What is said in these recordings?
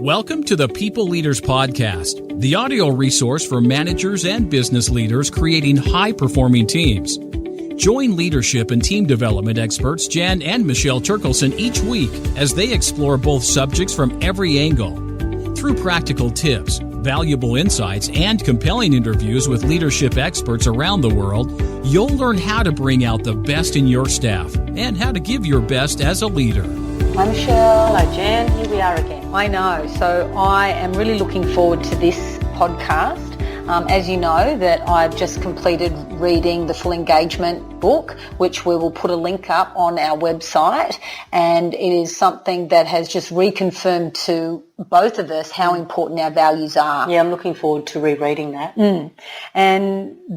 Welcome to the People Leaders Podcast, the audio resource for managers and business leaders creating high-performing teams. Join leadership and team development experts Jan and Michelle Turkelson each week as they explore both subjects from every angle. Through practical tips, valuable insights, and compelling interviews with leadership experts around the world, you'll learn how to bring out the best in your staff and how to give your best as a leader. Hi Michelle. Hello Jan, here we are again. I know, so I am really looking forward to this podcast. As you know, that I've just completed reading the Full Engagement book, which we will put a link up on our website, and it is something that has just reconfirmed to both of us how important our values are. Yeah, I'm looking forward to rereading that. And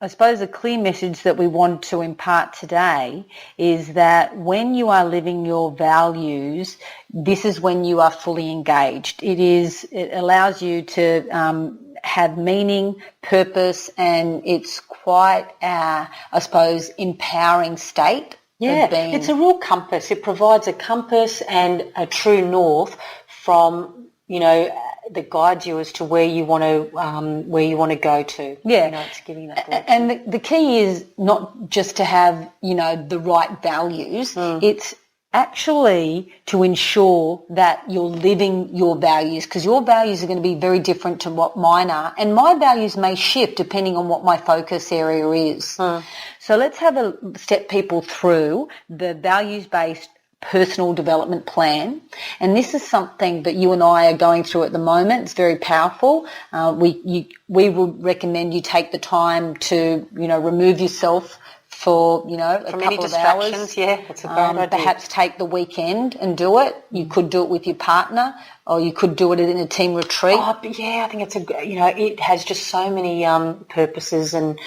I suppose the clear message that we want to impart today is that when you are living your values, this is when you are fully engaged. It allows you to have meaning, purpose, and it's quite I suppose, empowering state. Yeah, it's a real compass. It provides a compass and a true north from, that guides you as to where you want to go to. Yeah, it's giving that direction. And the key is not just to have the right values. It's actually to ensure that you're living your values, because your values are going to be very different to what mine are, and my values may shift depending on what my focus area is. So let's step people through the values-based personal development plan, and this is something that you and I are going through at the moment. It's very powerful. We would recommend you take the time to remove yourself for a couple of hours. Yeah, that's a great idea. Perhaps take the weekend and do it. You could do it with your partner, or you could do it in a team retreat. Oh, but yeah, I think it's it has just so many purposes and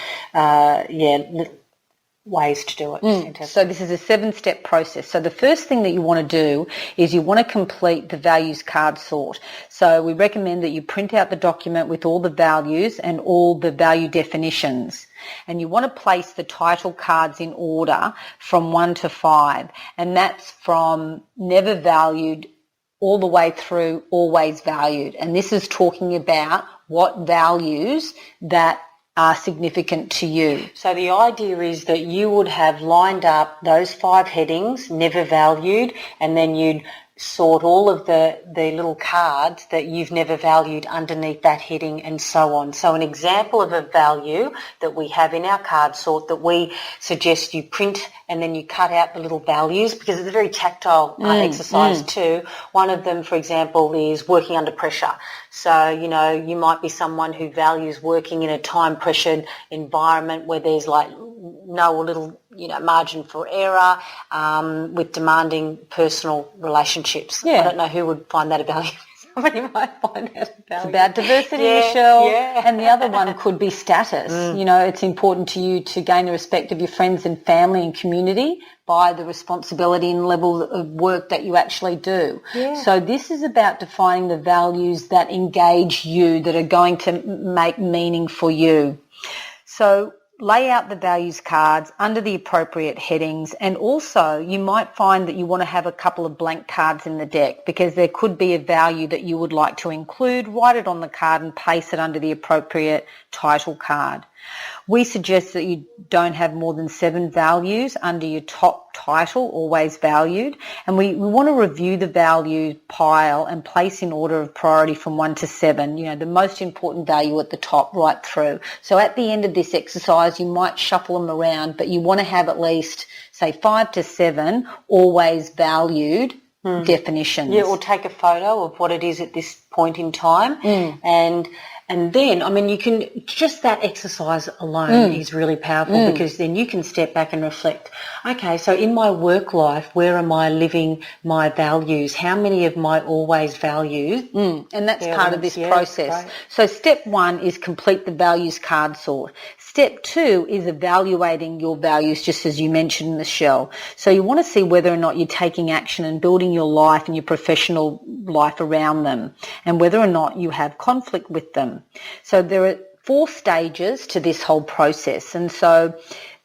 ways to do it. So this is a 7-step process. So the first thing that you want to do is you want to complete the values card sort. So we recommend that you print out the document with all the values and all the value definitions. And you want to place the title cards in order from 1 to 5. And that's from never valued all the way through always valued. And this is talking about what values that are significant to you. So the idea is that you would have lined up those 5 headings, never valued, and then you'd sort all of the little cards that you've never valued underneath that heading, and so on. So an example of a value that we have in our card sort that we suggest you print and then you cut out the little values, because it's a very tactile exercise too. One of them, for example, is working under pressure. So, you might be someone who values working in a time-pressured environment where there's no little, margin for error, with demanding personal relationships. Yeah. I don't know who would find that a value. Somebody might find that a value. It's about diversity, Michelle. Yeah. And the other one could be status. It's important to you to gain the respect of your friends and family and community by the responsibility and level of work that you actually do. Yeah. So this is about defining the values that engage you, that are going to make meaning for you. So lay out the values cards under the appropriate headings, and also you might find that you want to have a couple of blank cards in the deck, because there could be a value that you would like to include. Write it on the card and place it under the appropriate title card. We suggest that you don't have more than 7 values under your top title, always valued, and we want to review the value pile and place in order of priority from 1 to 7, the most important value at the top right through. So at the end of this exercise, you might shuffle them around, but you want to have at least, say, 5 to 7 always valued definitions. Yeah, or take a photo of what it is at this point in time, and then, you can, just that exercise alone is really powerful, because then you can step back and reflect, okay, so in my work life, where am I living my values? How many of my always values? And that's part of this process. Right. So step 1 is complete the values card sort. Step 2 is evaluating your values, just as you mentioned, Michelle. So you want to see whether or not you're taking action and building your life and your professional life around them, and whether or not you have conflict with them. So there are 4 stages to this whole process, and so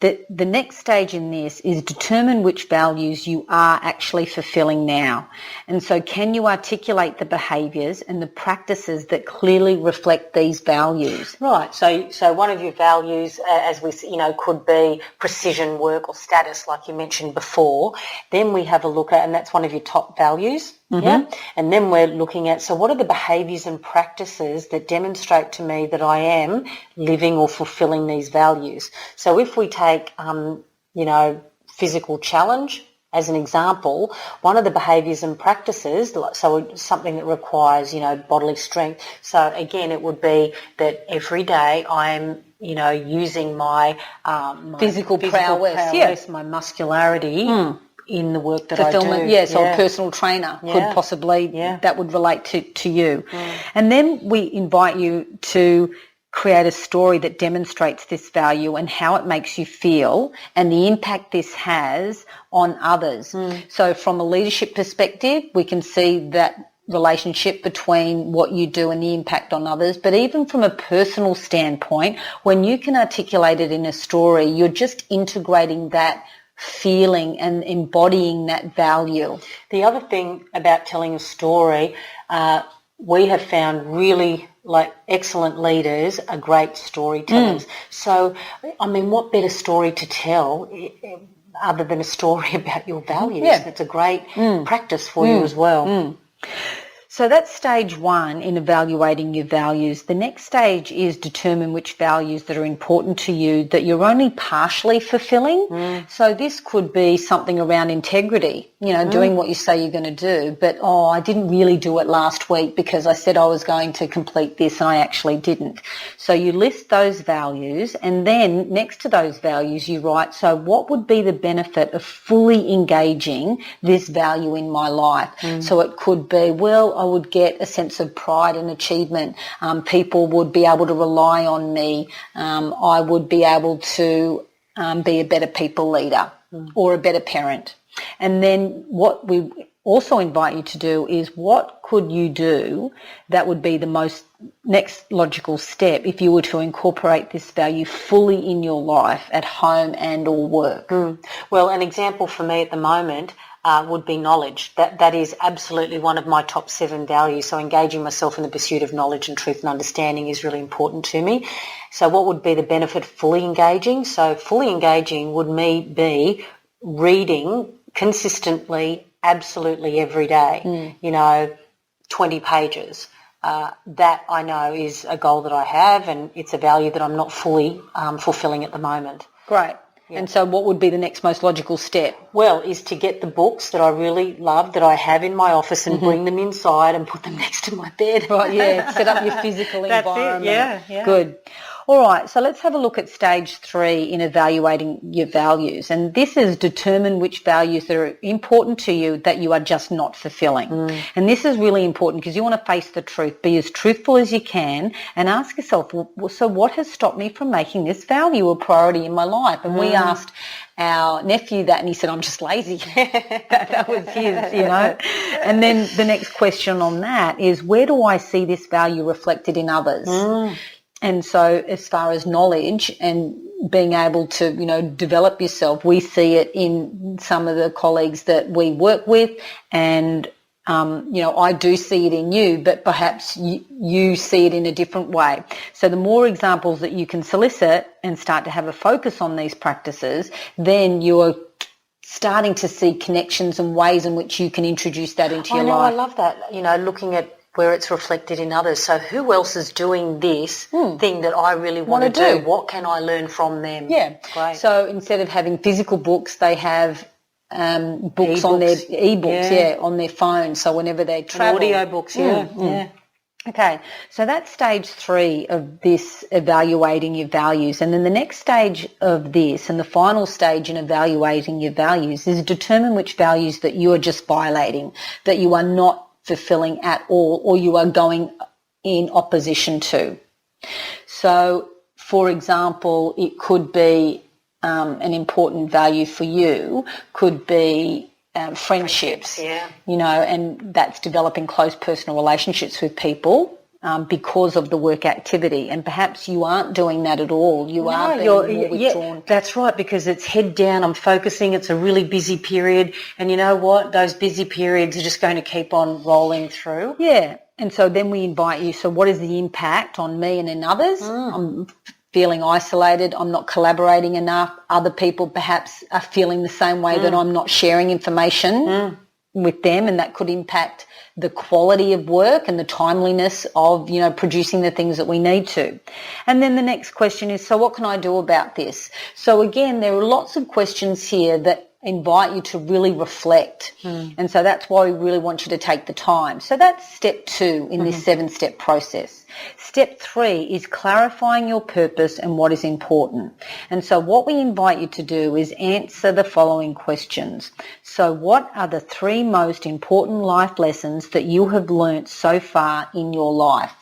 The next stage in this is determine which values you are actually fulfilling now. And so can you articulate the behaviours and the practices that clearly reflect these values? Right. So one of your values, as we, could be precision work or status, like you mentioned before. Then we have a look at, and that's one of your top values. Mm-hmm. Yeah. And then we're looking at, so what are the behaviours and practices that demonstrate to me that I am living or fulfilling these values? So if we take, physical challenge as an example, one of the behaviours and practices, so something that requires, bodily strength. So again, it would be that every day I'm, using my physical prowess, my muscularity in the work that fulfillment, I do. Yes, or a personal trainer could possibly, that would relate to you. And then we invite you to create a story that demonstrates this value and how it makes you feel and the impact this has on others. So from a leadership perspective, we can see that relationship between what you do and the impact on others. But even from a personal standpoint, when you can articulate it in a story, you're just integrating that feeling and embodying that value. The other thing about telling a story, we have found really excellent leaders are great storytellers. So, what better story to tell other than a story about your values? It's a great practice for you as well. So that's stage one in evaluating your values. The next stage is determine which values that are important to you that you're only partially fulfilling. So this could be something around integrity, doing what you say you're going to do, but, I didn't really do it last week because I said I was going to complete this and I actually didn't. So you list those values and then next to those values you write, so what would be the benefit of fully engaging this value in my life? So it could be, I would get a sense of pride and achievement. People would be able to rely on me. I would be able to be a better people leader or a better parent. And then what we also invite you to do is what could you do that would be the most next logical step if you were to incorporate this value fully in your life at home and or work? Well, an example for me at the moment would be knowledge. That is absolutely one of my top 7 values. So engaging myself in the pursuit of knowledge and truth and understanding is really important to me. So what would be the benefit of fully engaging? So fully engaging would be reading consistently, absolutely every day, 20 pages. That I know is a goal that I have and it's a value that I'm not fully fulfilling at the moment. Great. Yeah. And so what would be the next most logical step? Well, is to get the books that I really love that I have in my office and bring them inside and put them next to my bed. Right, set up your physical environment. That's it, yeah. Good. All right, so let's have a look at stage 3 in evaluating your values. And this is determine which values that are important to you that you are just not fulfilling. And this is really important because you want to face the truth. Be as truthful as you can and ask yourself, so what has stopped me from making this value a priority in my life? And we asked our nephew that and he said, I'm just lazy. that was his, And then the next question on that is, where do I see this value reflected in others? And so as far as knowledge and being able to, develop yourself, we see it in some of the colleagues that we work with and, I do see it in you, but perhaps you see it in a different way. So the more examples that you can solicit and start to have a focus on these practices, then you're starting to see connections and ways in which you can introduce that into your life. I love that, looking at where it's reflected in others. So who else is doing this thing that I really want to do? What can I learn from them? Yeah. Great. So instead of having physical books, they have books on their e-books, on their phone. So whenever they travel. Audio books, yeah. Okay, so that's stage 3 of this evaluating your values. And then the next stage of this and the final stage in evaluating your values is determine which values that you are just violating, that you are not fulfilling at all or you are going in opposition to. So, for example, it could be an important value for you, could be friendships, and that's developing close personal relationships with people because of the work activity, and perhaps you aren't doing that at all. You are being more withdrawn. Yeah, that's right, because it's head down, I'm focusing, it's a really busy period, and you know what? Those busy periods are just going to keep on rolling through. Yeah, and so then we invite you, so what is the impact on me and in others? I'm feeling isolated, I'm not collaborating enough, other people perhaps are feeling the same way that I'm not sharing information with them, and that could impact the quality of work and the timeliness of, producing the things that we need to. And then the next question is, so what can I do about this? So again, there are lots of questions here that invite you to really reflect. And so that's why we really want you to take the time. So that's step 2 in this 7-step process. Step 3 is clarifying your purpose and what is important. And so what we invite you to do is answer the following questions. So what are the 3 most important life lessons that you have learnt so far in your life?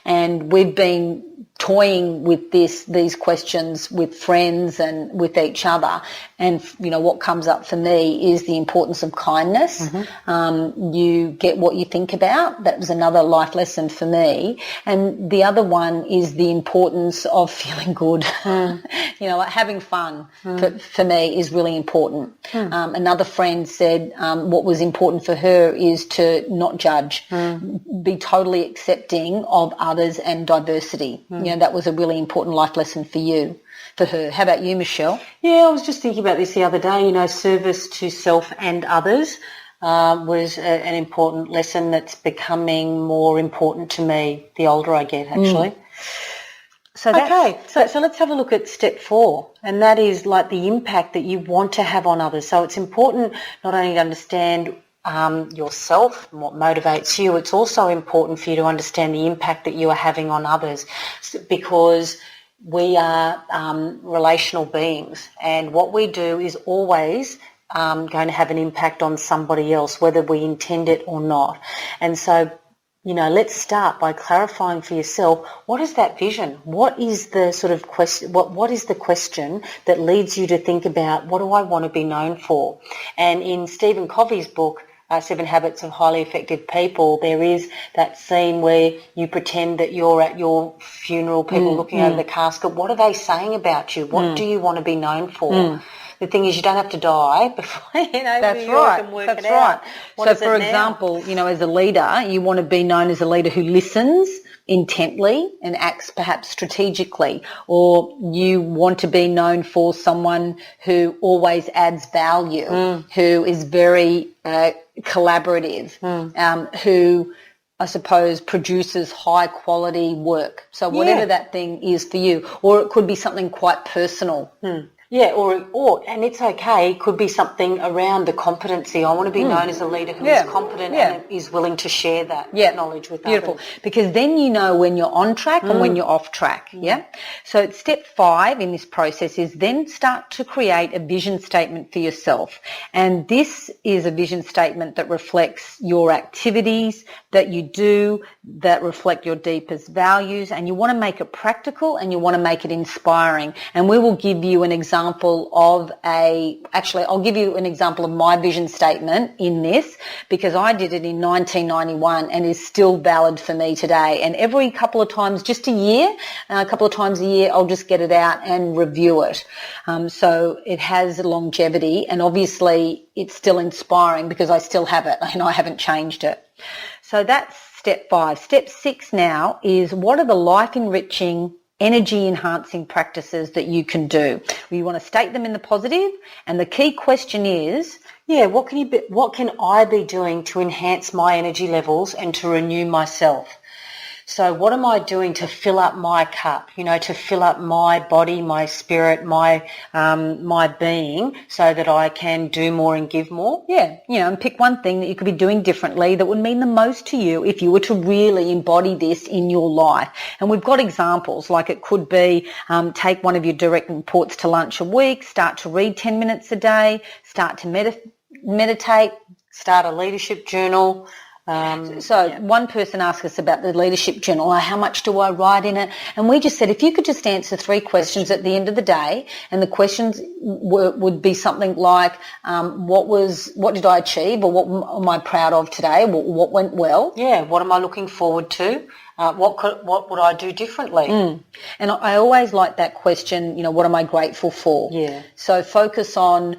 And we've been toying with these questions with friends and with each other, and what comes up for me is the importance of kindness. You get what you think about. That was another life lesson for me. And the other one is the importance of feeling good. Like having fun for me is really important. Another friend said what was important for her is to not judge, be totally accepting of others and diversity. That was a really important life lesson for her. How about you, Michelle? Yeah, I was just thinking about this the other day. Service to self and others was an important lesson that's becoming more important to me the older I get, actually. So let's have a look at step 4, and that is like the impact that you want to have on others. So it's important not only to understand yourself and what motivates you, it's also important for you to understand the impact that you are having on others, because we are relational beings, and what we do is always going to have an impact on somebody else, whether we intend it or not. And so, let's start by clarifying for yourself, what is that vision? What is the sort of question? What is the question that leads you to think about, what do I want to be known for? And in Stephen Covey's book, 7 Habits of Highly Effective People, there is that scene where you pretend that you're at your funeral, people looking over the casket. What are they saying about you? What do you want to be known for? The thing is, you don't have to die before, That's you right. can work That's it right. out. So, for example, as a leader, you want to be known as a leader who listens intently and acts perhaps strategically, or you want to be known for someone who always adds value, who is very collaborative, who I suppose produces high quality work. So whatever that thing is for you, or it could be something quite personal. Yeah, or and it's okay, it could be something around the competency. I want to be known as a leader who is competent and is willing to share that knowledge with Beautiful. others. Because then you know when you're on track and when you're off track, So step 5 in this process is then start to create a vision statement for yourself. And this is a vision statement that reflects your activities that you do, that reflect your deepest values, and you want to make it practical and you want to make it inspiring. And we will give you an example of I'll give you an example of my vision statement in this, because I did it in 1991 and is still valid for me today. And every couple of times, just a couple of times a year, I'll just get it out and review it. So it has longevity, and obviously it's still inspiring because I still have it and I haven't changed it. So that's step 5. Step 6 now is, what are the life-enriching, energy-enhancing practices that you can do? You want to state them in the positive, and the key question is, what can I be doing to enhance my energy levels and to renew myself? So what am I doing to fill up my cup, to fill up my body, my spirit, my being, so that I can do more and give more? And pick one thing that you could be doing differently that would mean the most to you if you were to really embody this in your life. And we've got examples, like it could be take one of your direct reports to lunch a week, start to read 10 minutes a day, start to meditate, start a leadership journal, One person asked us about the leadership journal. How much do I write in it? And we just said, if you could just answer 3 questions at the end of the day, and the questions would be something like, what did I achieve, or what am I proud of today? What went well? Yeah. What am I looking forward to? What would I do differently? And I always like that question. What am I grateful for? Yeah. So focus on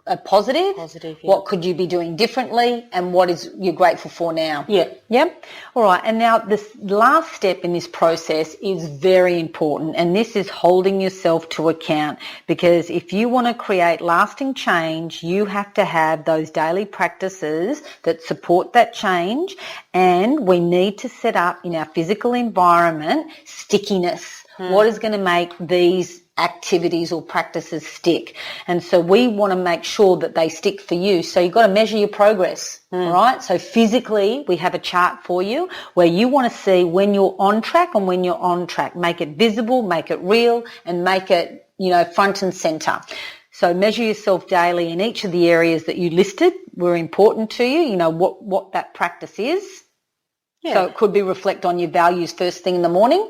a positive. Yeah. What could you be doing differently, and what is you're grateful for now? Yeah. Yep. All right. And now this last step in this process is very important, and this is holding yourself to account, because if you want to create lasting change, you have to have those daily practices that support that change, and we need to set up in our physical environment stickiness. What is going to make these activities or practices stick? And so we want to make sure that they stick for you. So you've got to measure your progress, all right? So physically, we have a chart for you where you want to see when you're on track and when you're on track. Make it visible, make it real, and make it, front and center. So measure yourself daily in each of the areas that you listed were important to you, what that practice is. Yeah. So it could be reflect on your values first thing in the morning,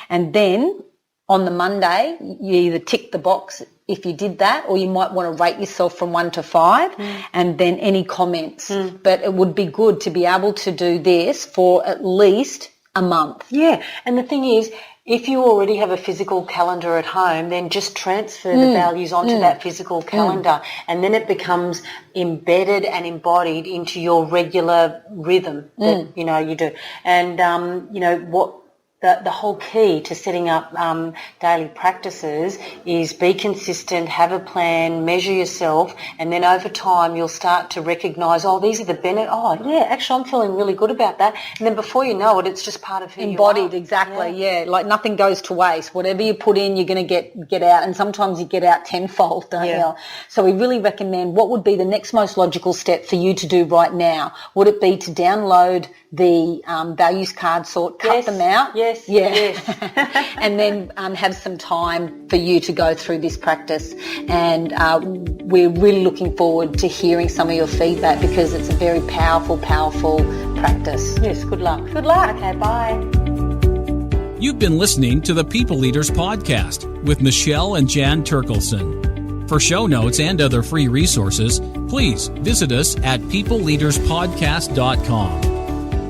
and then on the Monday, you either tick the box if you did that, or you might want to rate yourself from 1 to 5, and then any comments. But it would be good to be able to do this for at least a month. Yeah, and the thing is, if you already have a physical calendar at home, then just transfer the values onto that physical calendar, and then it becomes embedded and embodied into your regular rhythm that, you do. And, the whole key to setting up daily practices is be consistent, have a plan, measure yourself, and then over time you'll start to recognise, these are the benefits. Actually I'm feeling really good about that. And then before you know it, it's just part of who embodied, you are. exactly, yeah. Like nothing goes to waste. Whatever you put in, you're going to get out, and sometimes you get out tenfold, don't you? So we really recommend, what would be the next most logical step for you to do right now? Would it be to download the values card sort, cut them out? Yes. And then have some time for you to go through this practice. And we're really looking forward to hearing some of your feedback, because it's a very powerful practice. Yes, good luck. Good luck. Okay, bye. You've been listening to the People Leaders Podcast with Michelle and Jan Turkelson. For show notes and other free resources, please visit us at peopleleaderspodcast.com.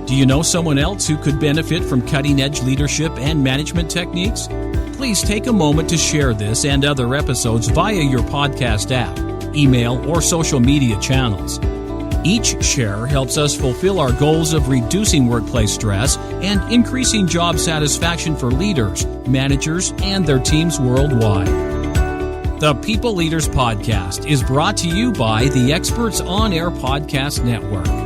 Do you know someone else who could benefit from cutting-edge leadership and management techniques? Please take a moment to share this and other episodes via your podcast app, email, or social media channels. Each share helps us fulfill our goals of reducing workplace stress and increasing job satisfaction for leaders, managers, and their teams worldwide. The People Leaders Podcast is brought to you by the Experts On Air Podcast Network.